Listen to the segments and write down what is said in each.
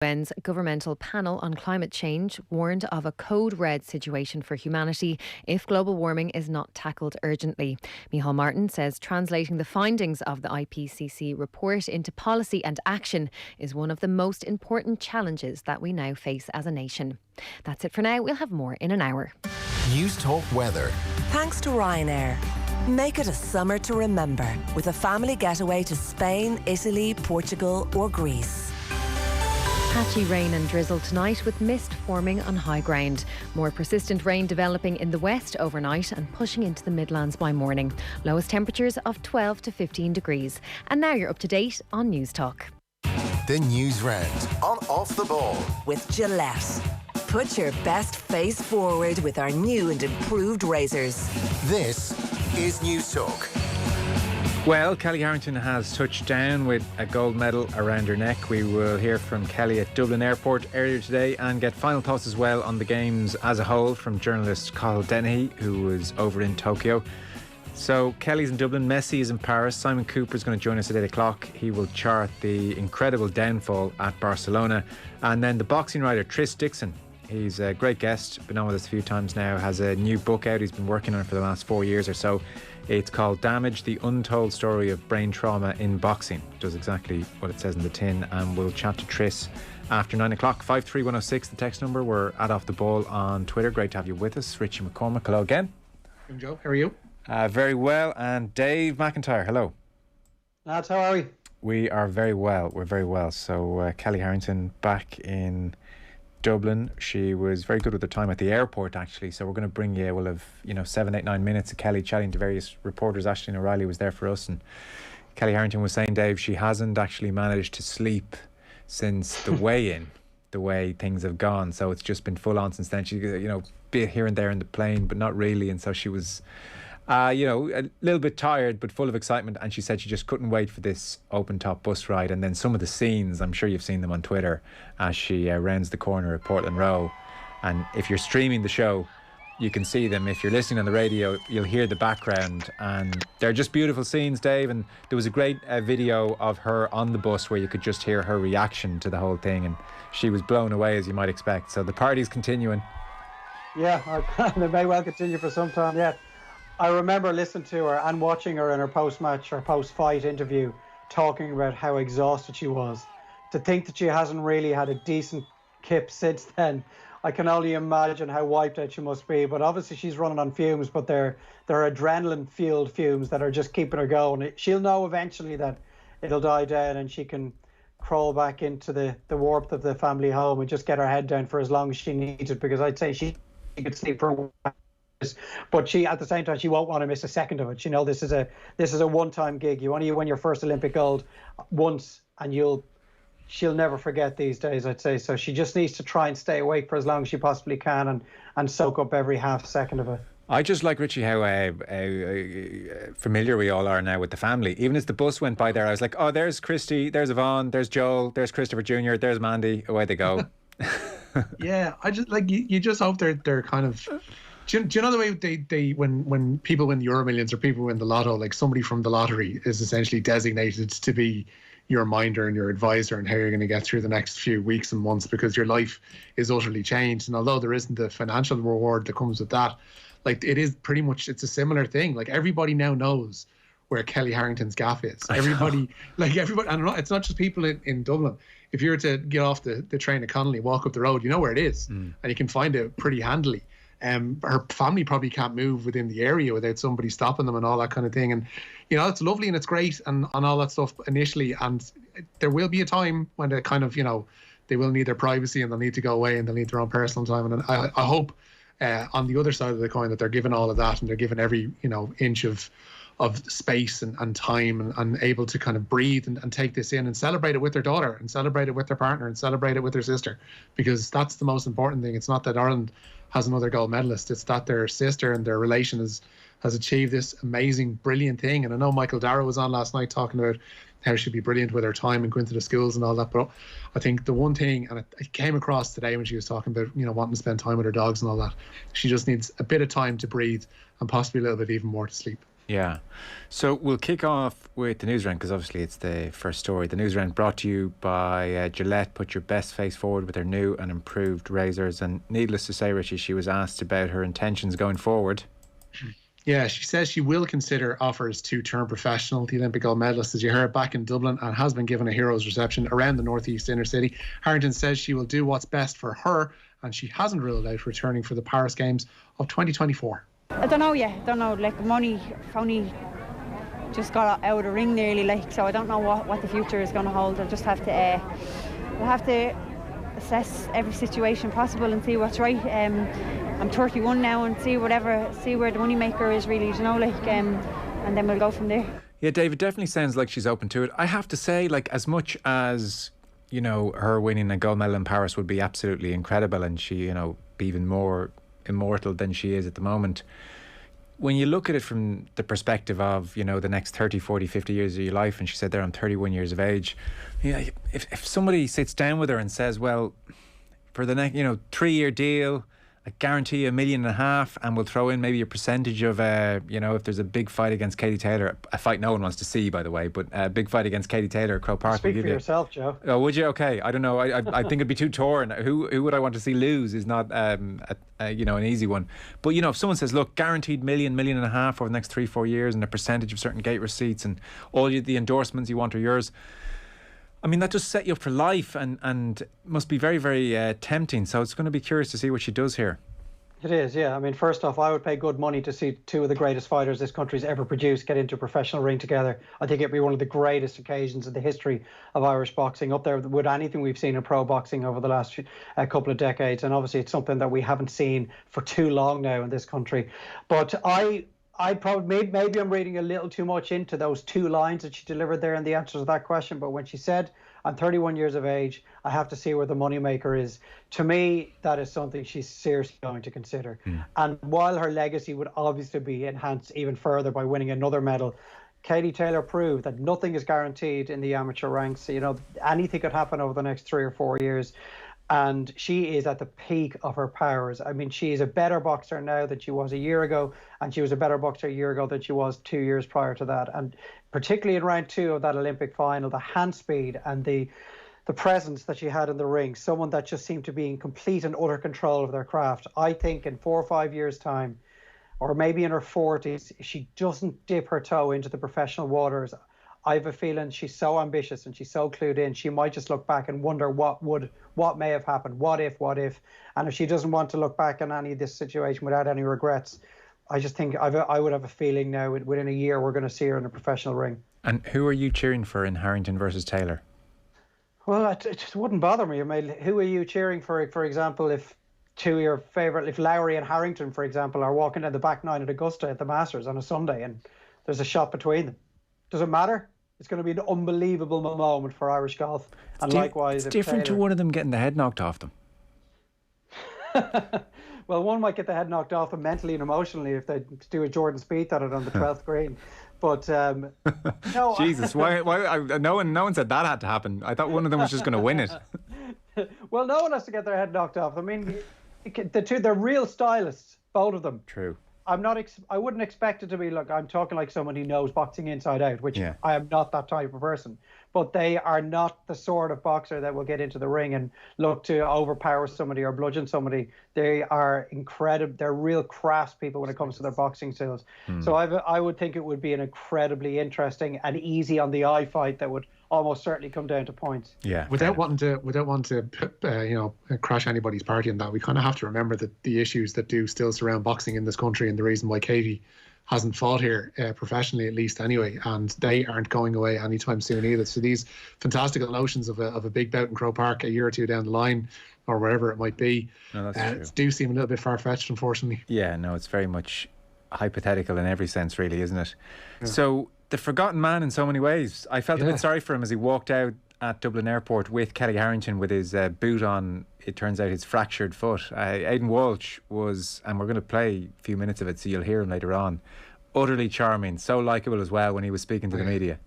UN's governmental panel on climate change warned of a code red situation for humanity if global warming is not tackled urgently. Micheál Martin says translating the findings of the IPCC report into policy and action is one of the most important challenges that we now face as a nation. That's it for now. We'll have more in an hour. News Talk Weather. Thanks to Ryanair. Make it a summer to remember with a family getaway to Spain, Italy, Portugal or Greece. Patchy rain and drizzle tonight with mist forming on high ground. More persistent rain developing in the west overnight and pushing into the Midlands by morning. Lowest temperatures of 12 to 15 degrees. And now you're up to date on News Talk. The Newsround on Off the Ball. With Gillette. Put your best face forward with our new and improved razors. This is News Talk. Well, Kellie Harrington has touched down with a gold medal around her neck. We will hear from Kellie at Dublin Airport earlier today and get final thoughts as well on the games as a whole from journalist Cathal Dennehy, who was over in Tokyo. So Kellie's in Dublin, Messi is in Paris. Simon Cooper is going to join us at 8 o'clock. He will chart the incredible downfall at Barcelona. And then the boxing writer Tris Dixon, he's a great guest, been on with us a few times now, has a new book out he's been working on for the last 4 years or so. It's called Damage, the Untold Story of Brain Trauma in Boxing. It does exactly what it says in the tin, and we'll chat to Tris after 9 o'clock. 53106, the text number. We're at Off the Ball on Twitter. Great to have you with us. Richie McCormack, hello again. I'm Joe, how are you? Very well. And Dave McIntyre, hello. Lads, how are we? We are very well. We're very well. So Kellie Harrington back in Dublin. She was very good with her time at the airport, actually. So we're going to bring you, we'll have 7, 8, 9 minutes of Kellie chatting to various reporters. Aisling O'Reilly was there for us, and Kellie Harrington was saying, Dave, she hasn't actually managed to sleep since the weigh-in, the way things have gone. So it's just been full on since then. She, be here and there in the plane, but not really. And so she was a little bit tired but full of excitement, and she said she just couldn't wait for this open top bus ride. And then some of the scenes, I'm sure you've seen them on Twitter, as she rounds the corner at Portland Row, and if you're streaming the show you can see them. If you're listening on the radio you'll hear the background, and they're just beautiful scenes, Dave. And there was a great video of her on the bus where you could just hear her reaction to the whole thing, and she was blown away, as you might expect. So the party's continuing. Yeah, it may well continue for some time yet. I remember listening to her and watching her in her post-match or post-fight interview talking about how exhausted she was. To think that she hasn't really had a decent kip since then, I can only imagine how wiped out she must be. But obviously she's running on fumes, but they're adrenaline-fueled fumes that are just keeping her going. She'll know eventually that it'll die down and she can crawl back into the warmth of the family home and just get her head down for as long as she needs it, because I'd say she could sleep for a while. But she, at the same time, she won't want to miss a second of it. This is a one-time gig. You only win your first Olympic gold once, and she'll never forget these days, I'd say. So she just needs to try and stay awake for as long as she possibly can and soak up every half second of it. I just like, Richie, how familiar we all are now with the family. Even as the bus went by there, I was like, oh, there's Christy, there's Yvonne, there's Joel, there's Christopher Jr., there's Mandy. Away they go. Yeah, I just like you just hope they're kind of. Do you know the way they when people win the Euro Millions or people win the lotto, like somebody from the lottery is essentially designated to be your minder and your advisor and how you're going to get through the next few weeks and months, because your life is utterly changed. And although there isn't the financial reward that comes with that, like it is pretty much, it's a similar thing. Like everybody now knows where Kellie Harrington's gaff is. Everybody, I don't know, it's not just people in Dublin. If you were to get off the train at Connolly, walk up the road, you know where it is, and you can find it pretty handily. Her family probably can't move within the area without somebody stopping them and all that kind of thing. And, it's lovely and it's great and all that stuff initially. And there will be a time when they kind of, they will need their privacy and they'll need to go away and they'll need their own personal time. And I hope on the other side of the coin that they're given all of that and they're given every, inch of space and time and able to kind of breathe and take this in and celebrate it with their daughter and celebrate it with their partner and celebrate it with their sister, because that's the most important thing. It's not that Ireland has another gold medalist, it's that their sister and their relation has achieved this amazing, brilliant thing. And I know Michael Darrow was on last night talking about how she'd be brilliant with her time and going to the schools and all that. But I think the one thing, and it came across today when she was talking about, wanting to spend time with her dogs and all that, she just needs a bit of time to breathe and possibly a little bit even more to sleep. Yeah. So we'll kick off with the Newsround because obviously it's the first story. The Newsround brought to you by Gillette. Put your best face forward with their new and improved razors. And needless to say, Richie, she was asked about her intentions going forward. Yeah, she says she will consider offers to turn professional. The Olympic gold medalist, as you heard, back in Dublin and has been given a hero's reception around the northeast inner city. Harrington says she will do what's best for her, and she hasn't ruled out returning for the Paris Games of 2024. I don't know yet. Don't know. Like, money only just got out of the ring nearly. Like, so I don't know what the future is going to hold. I'll just have to. We'll have to assess every situation possible and see what's right. I'm 31 now, and see where the moneymaker is really. You know, like, and then we'll go from there. Yeah, David, definitely sounds like she's open to it. I have to say, like, as much as, you know, her winning a gold medal in Paris would be absolutely incredible, and she, you know, be even more immortal than she is at the moment. When you look at it from the perspective of, you know, the next 30, 40, 50 years of your life, and she said there, I'm 31 years of age. Yeah, if somebody sits down with her and says, well, for the next, you know, 3-year deal, I guarantee you $1.5 million, and we'll throw in maybe a percentage of, you know, if there's a big fight against Katie Taylor, a fight no one wants to see, by the way, but a big fight against Katie Taylor at Croke Park. Speak for yourself, Joe. Oh, would you? Okay, I don't know. I think it'd be too torn. Who would I want to see lose is not, you know, an easy one. But, you know, if someone says, look, guaranteed $1 million, $1.5 million over the next 3-4 years, and a percentage of certain gate receipts, and all the endorsements you want are yours, I mean, that just set you up for life, and must be very, very tempting. So it's going to be curious to see what she does here. It is, yeah. I mean, first off, I would pay good money to see two of the greatest fighters this country's ever produced get into a professional ring together. I think it'd be one of the greatest occasions in the history of Irish boxing, up there with anything we've seen in pro boxing over the last couple of decades. And obviously it's something that we haven't seen for too long now in this country. But I probably, maybe I'm reading a little too much into those 2 lines that she delivered there in the answer to that question. But when she said, I'm 31 years of age, I have to see where the moneymaker is. To me, that is something she's seriously going to consider. And while her legacy would obviously be enhanced even further by winning another medal, Katie Taylor proved that nothing is guaranteed in the amateur ranks. You know, anything could happen over the next 3 or 4 years. And she is at the peak of her powers. I mean, she is a better boxer now than she was a year ago, and she was a better boxer a year ago than she was 2 years prior to that. And particularly in round 2 of that Olympic final, the hand speed and the presence that she had in the ring, someone that just seemed to be in complete and utter control of their craft. I think in 4 or 5 years' time, or maybe in her 40s, if she doesn't dip her toe into the professional waters, I have a feeling she's so ambitious and she's so clued in, she might just look back and wonder what may have happened, what if, and if she doesn't want to look back on any of this situation without any regrets, I just think I would have a feeling now within a year we're going to see her in a professional ring. And who are you cheering for in Harrington versus Taylor? Well, it just wouldn't bother me. I mean, who are you cheering for example, if two of your favourite, if Lowry and Harrington, for example, are walking down the back 9 at Augusta at the Masters on a Sunday and there's a shot between them? Does it matter? It's going to be an unbelievable moment for Irish golf. And likewise, it's different to one of them getting the head knocked off them. Well, one might get the head knocked off them mentally and emotionally if they do a Jordan Spieth at it on the 12th green. But no, Jesus, why? No one said that had to happen. I thought one of them was just going to win it. Well, no one has to get their head knocked off. I mean, the two, they're real stylists, both of them. True. I wouldn't expect it to be, look, I'm talking like someone who knows boxing inside out, which I am not that type of person. But they are not the sort of boxer that will get into the ring and look to overpower somebody or bludgeon somebody. They are incredible. They're real craftspeople when it comes to their boxing skills. So I would think it would be an incredibly interesting and easy on the eye fight that would almost certainly come down to points. Yeah. Without wanting to crash anybody's party in that, we kind of have to remember that the issues that do still surround boxing in this country, and the reason why Katie hasn't fought here professionally, at least anyway, and they aren't going away anytime soon either. So these fantastical notions of a big bout in Croke Park a year or two down the line, or wherever it might be, do seem a little bit far-fetched, unfortunately. Yeah, no, it's very much hypothetical in every sense, really, isn't it? Yeah. So the forgotten man in so many ways. I felt a bit sorry for him as he walked out at Dublin Airport with Kellie Harrington with his boot on, it turns out, his fractured foot. Aiden Walsh was, and we're going to play a few minutes of it so you'll hear him later on, utterly charming, so likeable as well when he was speaking to the media.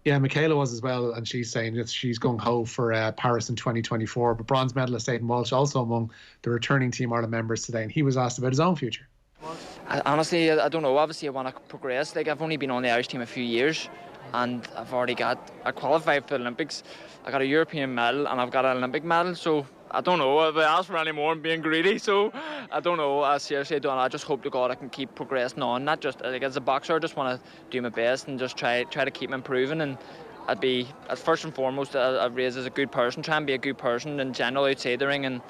Yeah, Michaela was as well, and she's saying that she's gung ho for Paris in 2024. But bronze medalist Aiden Walsh also among the returning Team Ireland members today, and he was asked about his own future. Honestly, I don't know. Obviously, I want to progress. Like, I've only been on the Irish team a few years, and I qualified for the Olympics. I got a European medal, and I've got an Olympic medal. So I don't know if I ask for any more. I'm being greedy. So I don't know. I seriously don't. I just hope to God I can keep progressing on. Not just like as a boxer. I just want to do my best and just try to keep improving. And I'd be, first and foremost, I'd raise as a good person. Try and be a good person in general outside the ring, and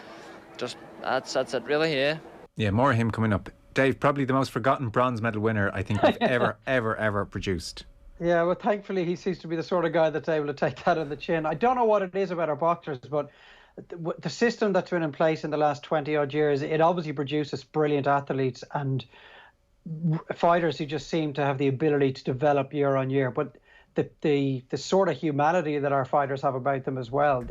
just that's it really. Yeah, more of him coming up. Dave, probably the most forgotten bronze medal winner I think we've ever produced. Yeah, well, thankfully he seems to be the sort of guy that's able to take that on the chin. I don't know what it is about our boxers, but the system that's been in place in the last 20 odd years, it obviously produces brilliant athletes and fighters who just seem to have the ability to develop year on year. But the sort of humanity that our fighters have about them as well,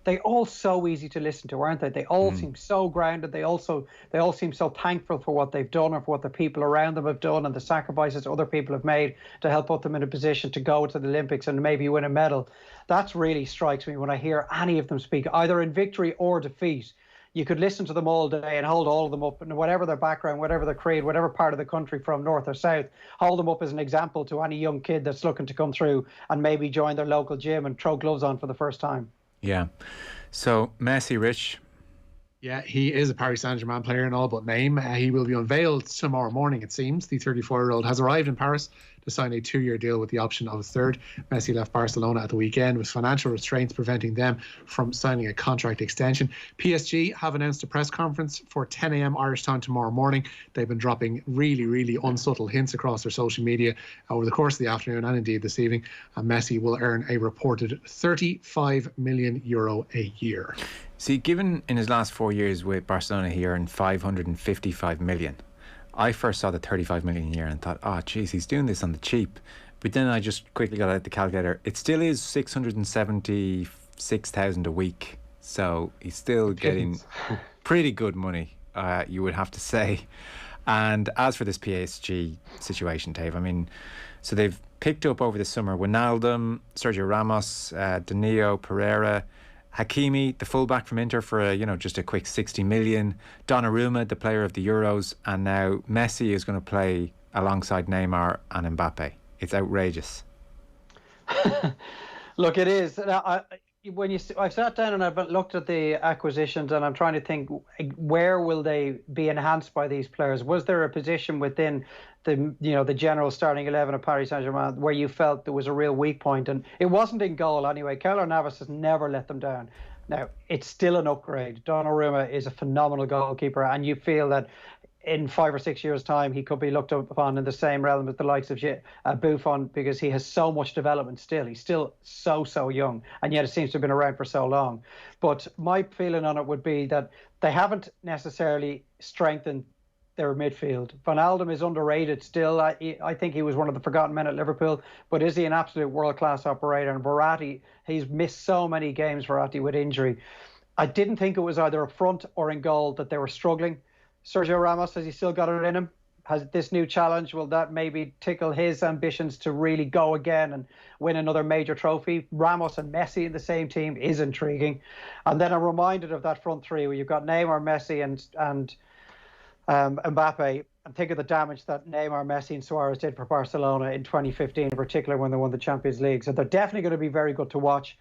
they all so easy to listen to, aren't they? They all seem so grounded. They all seem so thankful for what they've done or for what the people around them have done and the sacrifices other people have made to help put them in a position to go to the Olympics and maybe win a medal. That really strikes me when I hear any of them speak, either in victory or defeat. You could listen to them all day and hold all of them up, and whatever their background, whatever their creed, whatever part of the country from north or south, hold them up as an example to any young kid that's looking to come through and maybe join their local gym and throw gloves on for the first time. Yeah. So, Messi, Rich. Yeah, he is a Paris Saint-Germain player in all but name. He will be unveiled tomorrow morning, it seems. The 34-year-old has arrived in Paris to sign a 2-year deal with the option of a third. Messi left Barcelona at the weekend with financial restraints preventing them from signing a contract extension. PSG have announced a press conference for 10 a.m. Irish time tomorrow morning. They've been dropping really unsubtle hints across their social media over the course of the afternoon and indeed this evening. And Messi will earn a reported €35 million a year. See, given in his last 4 years with Barcelona, he earned 555 million. I first saw the 35 million a year and thought, oh, geez, he's doing this on the cheap. But then I just quickly got out the calculator. It still is 676,000 a week. So he's still getting pretty good money, you would have to say. And as for this PSG situation, Dave, I mean, so they've picked up over the summer Wijnaldum, Sergio Ramos, Danilo Pereira, Hakimi, the fullback from Inter, for just a quick 60 million. Donnarumma, the player of the Euros, and now Messi is going to play alongside Neymar and Mbappe. It's outrageous. Look, it is. I've sat down and I've looked at the acquisitions, and I'm trying to think, where will they be enhanced by these players? Was there a position within the general starting 11 of Paris Saint-Germain where you felt there was a real weak point? And it wasn't in goal anyway. Keylor Navas has never let them down. Now, it's still an upgrade. Donnarumma is a phenomenal goalkeeper, and you feel that in 5 or 6 years' time, he could be looked upon in the same realm as the likes of Buffon, because he has so much development still. He's still so young, and yet it seems to have been around for so long. But my feeling on it would be that they haven't necessarily strengthened their midfield. Wijnaldum is underrated still. I think he was one of the forgotten men at Liverpool, but is he an absolute world-class operator? And Verratti, he's missed so many games, Verratti, with injury. I didn't think it was either up front or in goal that they were struggling. Sergio Ramos, has he still got it in him? Has this new challenge, will that maybe tickle his ambitions to really go again and win another major trophy? Ramos and Messi in the same team is intriguing. And then I'm reminded of that front three where you've got Neymar, Messi and Mbappe, and think of the damage that Neymar, Messi and Suarez did for Barcelona in 2015, in particular when they won the Champions League. So they're definitely going to be very good to watch.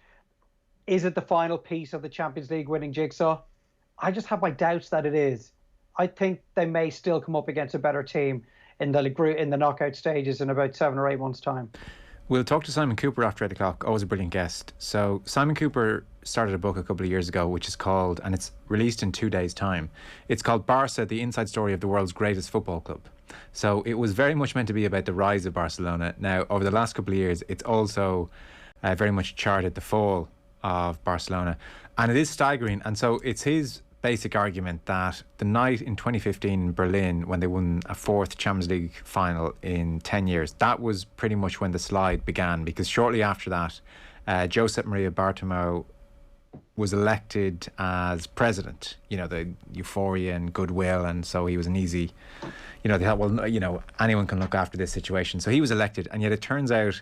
Is it the final piece of the Champions League winning jigsaw? I just have my doubts that it is. I think they may still come up against a better team in the knockout stages in about 7 or 8 months' time. We'll talk to Simon Cooper after 8 o'clock. Always a brilliant guest. So Simon Cooper started a book a couple of years ago, which is called, and it's released in 2 days' time, it's called Barca, the Inside Story of the World's Greatest Football Club. So it was very much meant to be about the rise of Barcelona. Now, over the last couple of years, it's also very much charted the fall of Barcelona. And it is staggering. And so it's his basic argument that the night in 2015 in Berlin, when they won a 4th Champions League final in 10 years, that was pretty much when the slide began, because shortly after that, Josep Maria Bartomeu was elected as president. The euphoria and goodwill, and so he was an easy, they thought, well, anyone can look after this situation. So he was elected, and yet it turns out,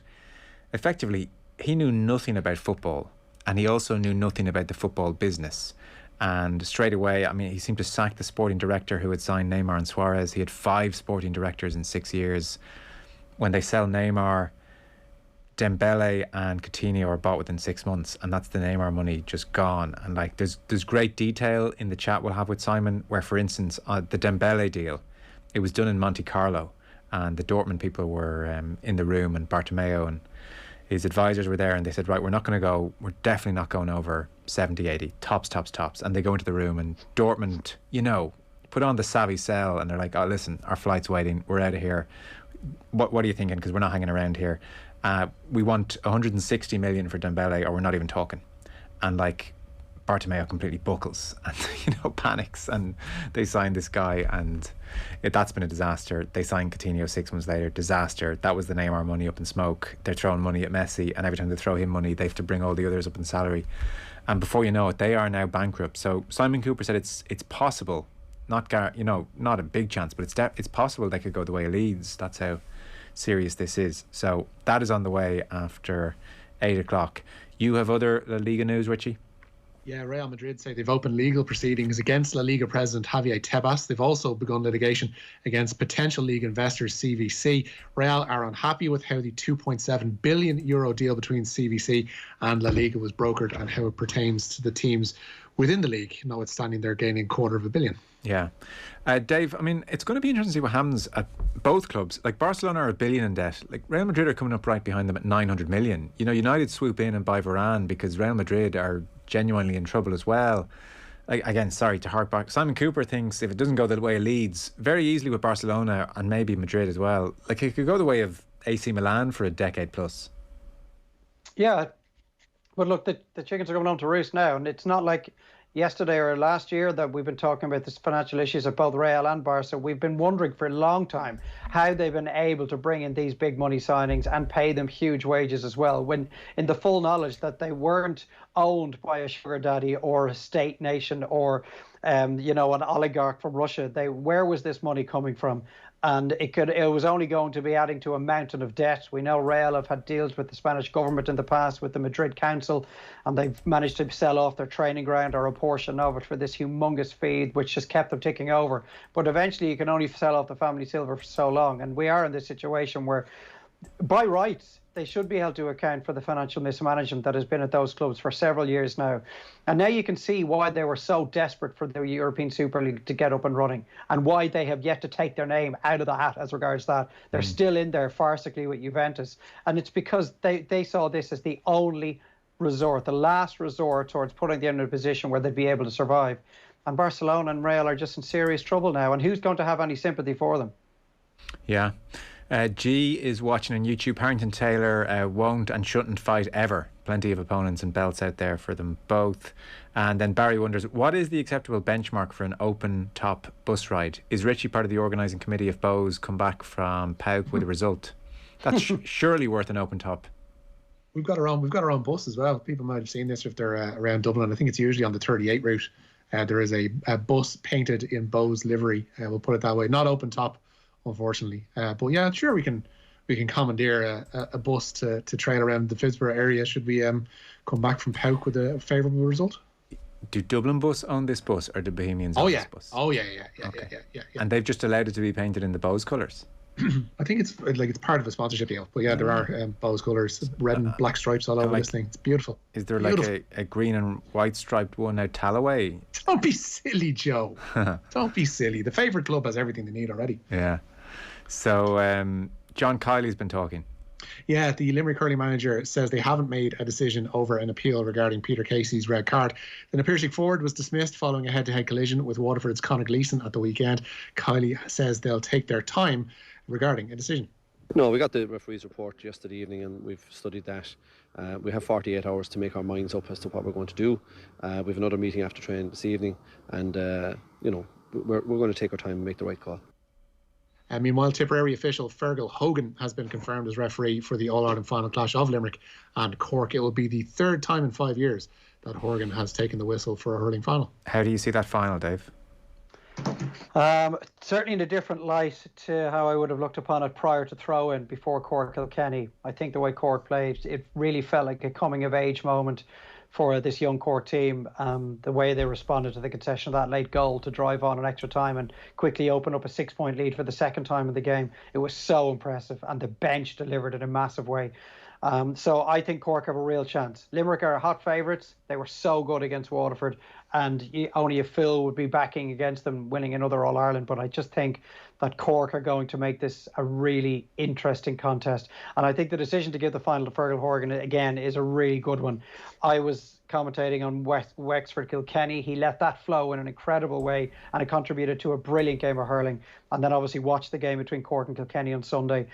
effectively, he knew nothing about football, and he also knew nothing about the football business. And straight away, I mean, he seemed to sack the sporting director who had signed Neymar and Suarez. He had 5 sporting directors in 6 years. When they sell Neymar, Dembele and Coutinho are bought within 6 months, and that's the Neymar money just gone. And like, there's great detail in the chat we'll have with Simon, where, for instance, the Dembele deal, it was done in Monte Carlo, and the Dortmund people were in the room, and Bartomeu and his advisors were there, and they said, right, we're definitely not going over 70, 80, tops. And they go into the room, and Dortmund, put on the savvy sell, and they're like, oh, listen, our flight's waiting, we're out of here. What are you thinking? Because we're not hanging around here. We want 160 million for Dembele, or we're not even talking. And like, Bartomeu completely buckles and panics, and they signed this guy, and that's been a disaster. They signed Coutinho 6 months later, disaster. That was the Neymar money up in smoke. They're throwing money at Messi, and every time they throw him money, they have to bring all the others up in salary, and before you know it, they are now bankrupt. So Simon Cooper said it's possible, not a big chance, but it's possible they could go the way of Leeds. That's how serious this is. So that is on the way after 8 o'clock. You have other La Liga news, Richie? Yeah, Real Madrid say they've opened legal proceedings against La Liga president Javier Tebas. They've also begun litigation against potential league investors CVC. Real are unhappy with how the €2.7 billion deal between CVC and La Liga was brokered and how it pertains to the teams within the league, notwithstanding they're gaining $250 million. Yeah. Dave, I mean, it's going to be interesting to see what happens at both clubs. Like, Barcelona are $1 billion in debt. Like, Real Madrid are coming up right behind them at 900 million. United swoop in and buy Varane because Real Madrid are genuinely in trouble as well. Again, sorry to hark back. Simon Cooper thinks if it doesn't go the way it leads, very easily with Barcelona and maybe Madrid as well, like, it could go the way of AC Milan for a decade plus. Yeah, but look, the chickens are coming home to roost now, and it's not like yesterday or last year that we've been talking about this financial issues at both Real and Barca. We've been wondering for a long time how they've been able to bring in these big money signings and pay them huge wages as well, when in the full knowledge that they weren't owned by a sugar daddy or a state nation or an oligarch from Russia. Where was this money coming from? And it was only going to be adding to a mountain of debt. We know Real have had deals with the Spanish government in the past, with the Madrid Council, and they've managed to sell off their training ground or a portion of it for this humongous fee, which has kept them ticking over. But eventually you can only sell off the family silver for so long. And we are in this situation where, by rights, they should be held to account for the financial mismanagement that has been at those clubs for several years now. And now you can see why they were so desperate for the European Super League to get up and running, and why they have yet to take their name out of the hat as regards that. They're still in there farcically with Juventus. And it's because they saw this as the only resort, the last resort towards putting them in a position where they'd be able to survive. And Barcelona and Real are just in serious trouble now. And who's going to have any sympathy for them? Yeah. G is watching on YouTube. Harrington Taylor won't and shouldn't fight ever. Plenty of opponents and belts out there for them both. And then Barry wonders, what is the acceptable benchmark for an open top bus ride? Is Richie part of the organising committee if Bows come back from PAOK with a result? That's surely worth an open top. We've got our own bus as well. People might have seen this if they're around Dublin. I think it's usually on the 38 route. There is a bus painted in Bows livery. We'll put it that way. Not open top, unfortunately, but yeah, sure, we can commandeer a bus to trail around the Fitzborough area should we come back from PAOK with a favourable result. Do Dublin Bus own this bus, or do Bohemians own this bus? Yeah. And they've just allowed it to be painted in the Bows colours. I think it's part of a sponsorship deal, but yeah, there are Bows colours, red and black stripes all over this thing. It's beautiful. Is there like a green and white striped one out Talloway? Don't be silly, Joe. Don't be silly. The favourite club has everything they need already. Yeah. So John Kiley's been talking. Yeah, the Limerick hurling manager says they haven't made a decision over an appeal regarding Peter Casey's red card. The Napiersic forward was dismissed following a head-to-head collision with Waterford's Conor Gleeson at the weekend. Kiley says they'll take their time regarding a decision. No, we got the referee's report yesterday evening and we've studied that. We have 48 hours to make our minds up as to what we're going to do. We have another meeting after training this evening, and we're going to take our time and make the right call. Meanwhile, Tipperary official Fergal Hogan has been confirmed as referee for the All-Ireland final clash of Limerick and Cork. It will be the third time in 5 years that Horgan has taken the whistle for a hurling final. How do you see that final, Dave? Certainly in a different light to how I would have looked upon it prior to throw-in before Cork Kilkenny. I think the way Cork played, it really felt like a coming-of-age moment for this young Cork team. The way they responded to the concession of that late goal to drive on an extra time and quickly open up a 6-point lead for the second time in the game. It was so impressive, and the bench delivered in a massive way. So I think Cork have a real chance. Limerick are hot favourites. They were so good against Waterford, and only a fool would be backing against them winning another All-Ireland. But I just think that Cork are going to make this a really interesting contest. And I think the decision to give the final to Fergal Horgan again is a really good one. I was commentating on Wexford Kilkenny. He let that flow in an incredible way, and it contributed to a brilliant game of hurling. And then obviously watched the game between Cork and Kilkenny on Sunday.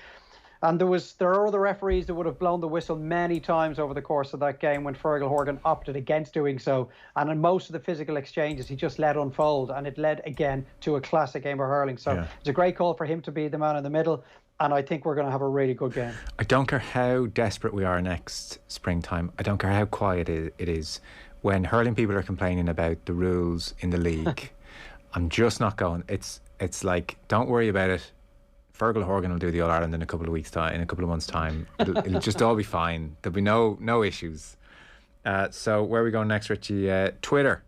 And there are other referees that would have blown the whistle many times over the course of that game when Fergal Horgan opted against doing so. And in most of the physical exchanges, he just let unfold, and it led again to a classic game of hurling. So It's a great call for him to be the man in the middle. And I think we're going to have a really good game. I don't care how desperate we are next springtime. I don't care how quiet it is. When hurling people are complaining about the rules in the league, I'm just not going. It's like, don't worry about it. Fergal Horgan will do the All-Ireland in a couple of weeks' time, in a couple of months' time. It'll just all be fine. There'll be no issues. So where are we going next, Richie? Twitter.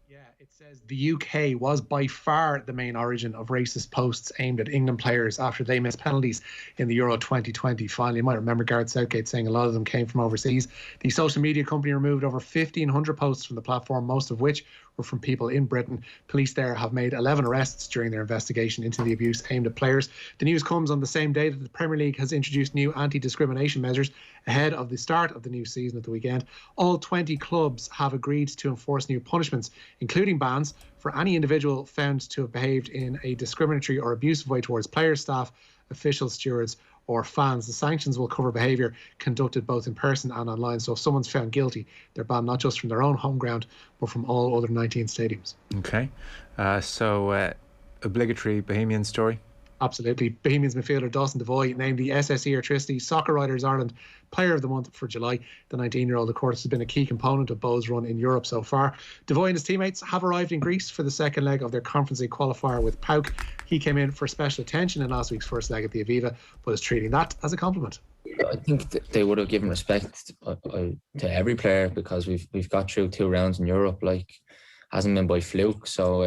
Yeah, it says the UK was by far the main origin of racist posts aimed at England players after they missed penalties in the Euro 2020 final. You might remember Gareth Southgate saying a lot of them came from overseas. The social media company removed over 1,500 posts from the platform, most of which were from people in Britain. Police there have made 11 arrests during their investigation into the abuse aimed at players. The news comes on the same day that the Premier League has introduced new anti-discrimination measures ahead of the start of the new season at the weekend. All 20 clubs have agreed to enforce new punishments, including bans for any individual found to have behaved in a discriminatory or abusive way towards players, staff, officials, stewards, or fans. The sanctions will cover behaviour conducted both in person and online. So if someone's found guilty, they're banned not just from their own home ground, but from all other 19 stadiums. Okay. So obligatory Bohemian story? Absolutely. Bohemians midfielder Dawson Devoy named the SSE Electricity Soccer Writers Ireland Player of the Month for July. The 19-year-old, of course, has been a key component of Bo's run in Europe so far. Devoy and his teammates have arrived in Greece for the second leg of their Conference League qualifier with PAOK. He came in for special attention in last week's first leg at the Aviva, but is treating that as a compliment. I think they would have given respect to every player, because we've got through 2 rounds in Europe, like, hasn't been by fluke. So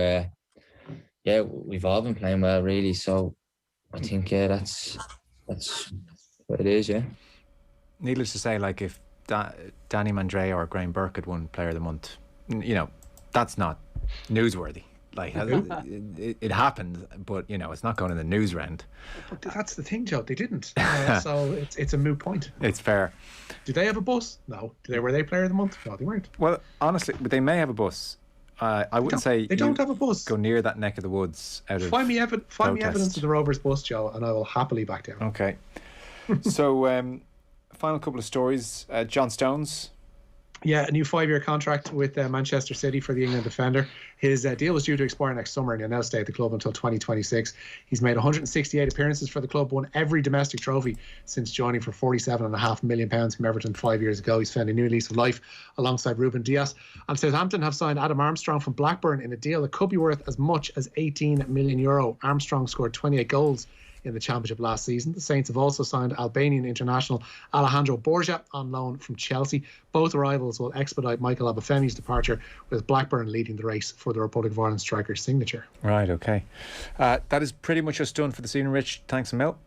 yeah, we've all been playing well, really. So I think that's what it is. Yeah. Needless to say, like, if Danny Mandrea or Graham Burke had won Player of the Month, that's not newsworthy. Like, it happened, but it's not going in the news round. But that's the thing, Joe. They didn't. So it's a moot point. It's fair. Do they have a bus? No. Were they Player of the Month? No, they weren't. Well, honestly, but they may have a bus. I wouldn't say they don't have a bus. Go near that neck of the woods. Find me evidence of the Rovers bus, Joe, and I will happily back down. Okay. So, final couple of stories. John Stones. Yeah, a new 5-year contract with Manchester City for the England defender. His deal was due to expire next summer, and he'll now stay at the club until 2026. He's made 168 appearances for the club, won every domestic trophy since joining for £47.5 million from Everton 5 years ago. He's found a new lease of life alongside Ruben Dias. And Southampton have signed Adam Armstrong from Blackburn in a deal that could be worth as much as €18 million. Armstrong scored 28 goals in the Championship last season. The Saints have also signed Albanian international Alejandro Borja on loan from Chelsea. Both arrivals will expedite Michael Obafemi's departure, with Blackburn leading the race for the Republic of Ireland striker's signature. Right, okay. That is pretty much us done for this evening, Rich. Thanks a mil.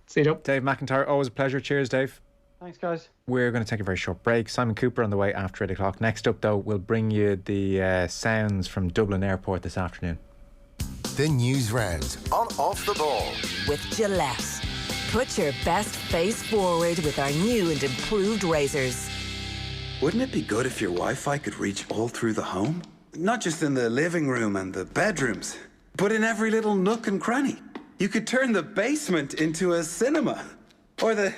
See you, Joe. Dave McIntyre, always a pleasure. Cheers, Dave. Thanks, guys. We're going to take a very short break. Simon Cooper on the way after 8 o'clock. Next up, though, we'll bring you the sounds from Dublin Airport this afternoon. The News Round on Off the Ball. With Gillette. Put your best face forward with our new and improved razors. Wouldn't it be good if your Wi-Fi could reach all through the home? Not just in the living room and the bedrooms, but in every little nook and cranny. You could turn the basement into a cinema, or the